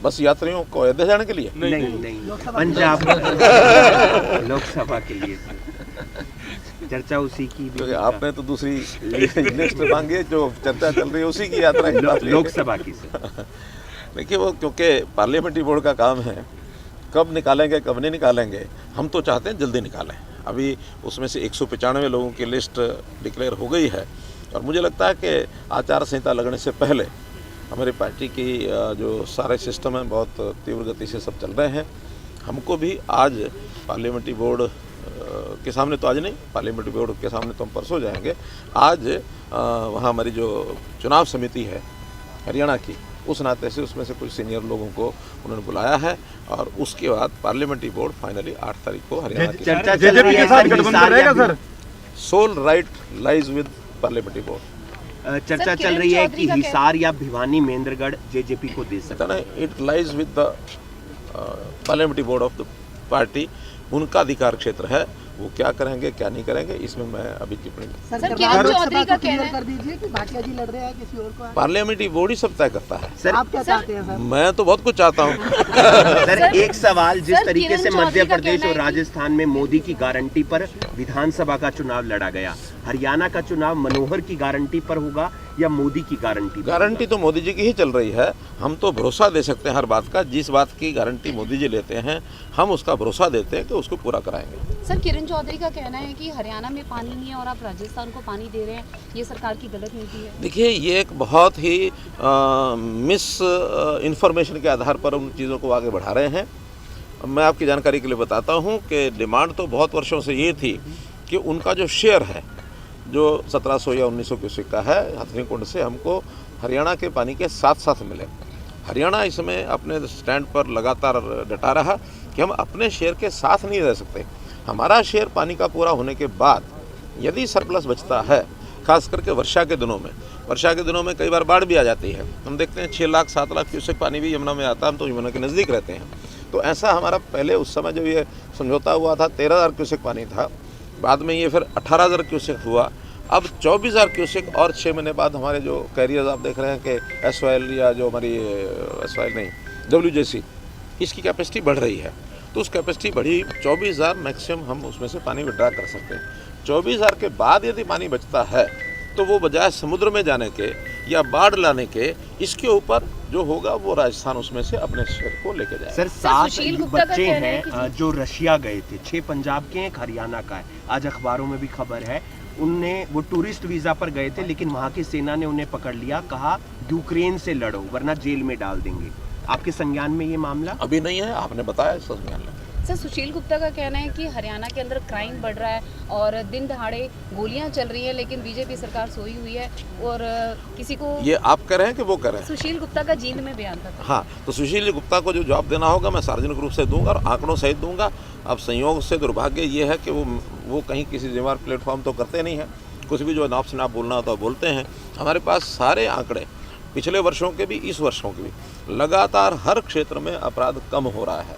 बस यात्रियों को अयोध्या जाने के लिए? नहीं, पंजाब लोकसभा के लिए चर्चा उसी की। क्योंकि आपने तो दूसरी लिस्ट मांगी, जो चर्चा चल रही है उसी की यात्रा की लोकसभा की। देखिए वो क्योंकि पार्लियामेंट्री बोर्ड का काम है, कब निकालेंगे कब नहीं निकालेंगे, हम तो चाहते हैं जल्दी निकालें। अभी उसमें से 195 लोगों की लिस्ट डिक्लेयर हो गई है और मुझे लगता है कि आचार संहिता लगने से पहले हमारी पार्टी की जो सारे सिस्टम हैं बहुत तीव्र गति से सब चल रहे हैं। हमको भी आज पार्लियामेंट्री बोर्ड के सामने, तो आज नहीं, पार्लियामेंट्री बोर्ड के सामने तो हम परसों जाएंगे। आज वहाँ हमारी जो चुनाव समिति है हरियाणा की, उस नाते से उसमें से कुछ सीनियर लोगों को उन्होंने बुलाया है और उसके बाद पार्लियामेंट्री बोर्ड फाइनली 8 तारीख को हरियाणा की जेजेपी के साथ गठबंधन रहेगा sir. Sole right lies with parliamentary board. चर्चा चल रही है कि हिसार या भिवानी महेंद्रगढ़ जेजेपी को दे सकता है। It lies with the parliamentary board of the party, उनका अधिकार क्षेत्र है, वो क्या करेंगे क्या नहीं करेंगे इसमें मैं अभी टिप्पणी सर किरण चौधरी का कहना है कर दीजिए कि भाटिया जी लड़ रहे हैं किसी और को। पार्लियामेंट्री बोर्ड ही सब तय करता है। सर आप क्या चाहते हैं सर? मैं तो बहुत कुछ चाहता हूँ। सर एक सवाल, जिस तरीके से मध्य प्रदेश और राजस्थान में मोदी की गारंटी पर विधानसभा का चुनाव लड़ा गया, हरियाणा का चुनाव मनोहर की गारंटी पर होगा या मोदी की गारंटी? गारंटी तो मोदी जी की ही चल रही है। हम तो भरोसा दे सकते हैं हर बात का, जिस बात की गारंटी मोदी जी लेते हैं हम उसका भरोसा देते हैं कि उसको पूरा कराएंगे। सर किरण चौधरी का कहना है कि हरियाणा में पानी नहीं है और आप राजस्थान को पानी दे रहे हैं, ये सरकार की गलत नीति है। देखिए ये एक बहुत ही मिस इन्फॉर्मेशन के आधार पर उन चीज़ों को आगे बढ़ा रहे हैं। मैं आपकी जानकारी के लिए बताता हूँ कि डिमांड तो बहुत वर्षों से ये थी कि उनका जो शेयर है, जो 1700 या 1900 क्यूसेक का है हथनीकुंड से, हमको हरियाणा के पानी के साथ साथ मिले। हरियाणा इसमें अपने स्टैंड पर लगातार डटा रहा कि हम अपने शेयर के साथ नहीं रह सकते। हमारा शेयर पानी का पूरा होने के बाद यदि सरप्लस बचता है, खास करके वर्षा के दिनों में कई बार बाढ़ भी आ जाती है। हम देखते हैं 6 लाख 7 लाख क्यूसेक पानी भी यमुना में आता है, हम तो यमुना के नज़दीक रहते हैं। तो ऐसा हमारा पहले उस समय जब ये समझौता हुआ था 13,000 क्यूसेक पानी था, बाद में ये फिर 18,000 क्यूसेक हुआ, अब 24,000 क्यूसेक और 6 महीने बाद हमारे जो कैरियर्स आप देख रहे हैं कि SOL या जो हमारी SOL नहीं WJC, इसकी कैपेसिटी बढ़ रही है। तो उस कैपेसिटी बढ़ी 24,000 मैक्सिमम हम उसमें से पानी विड्रा कर सकते हैं। 24,000 के बाद यदि पानी बचता है तो वो बजाय समुद्र में जाने के या बाढ़ लाने के, इसके ऊपर जो होगा वो राजस्थान उसमें से अपने शेयर को लेके जाएगा। सर 7 बच्चे हैं जो रशिया गए थे, 6 पंजाब के हैं, एक हरियाणा का है। आज अखबारों में भी खबर है वो टूरिस्ट वीजा पर गए थे, लेकिन वहाँ की सेना ने उन्हें पकड़ लिया, कहा यूक्रेन से लड़ो वरना जेल में डाल देंगे। आपके संज्ञान में ये मामला? अभी नहीं है, आपने बताया संज्ञान में। सर सुशील गुप्ता का कहना है कि हरियाणा के अंदर क्राइम बढ़ रहा है और दिन दहाड़े गोलियां चल रही हैं, लेकिन बीजेपी सरकार सोई हुई है और किसी को। ये आप कह रहे हैं कि वो कह रहे हैं? सुशील गुप्ता का जींद में बयान था। हाँ, तो सुशील गुप्ता को जो जवाब देना होगा मैं सार्वजनिक रूप से दूंगा और आंकड़ों सहित दूंगा। अब संयोग से दुर्भाग्य ये है कि वो कहीं किसी जिम्मेदार प्लेटफॉर्म तो करते नहीं है, कुछ भी जो नाप शनाप बोलना होता है बोलते हैं। हमारे पास सारे आंकड़े पिछले वर्षों के भी, इस वर्षों के भी, लगातार हर क्षेत्र में अपराध कम हो रहा है।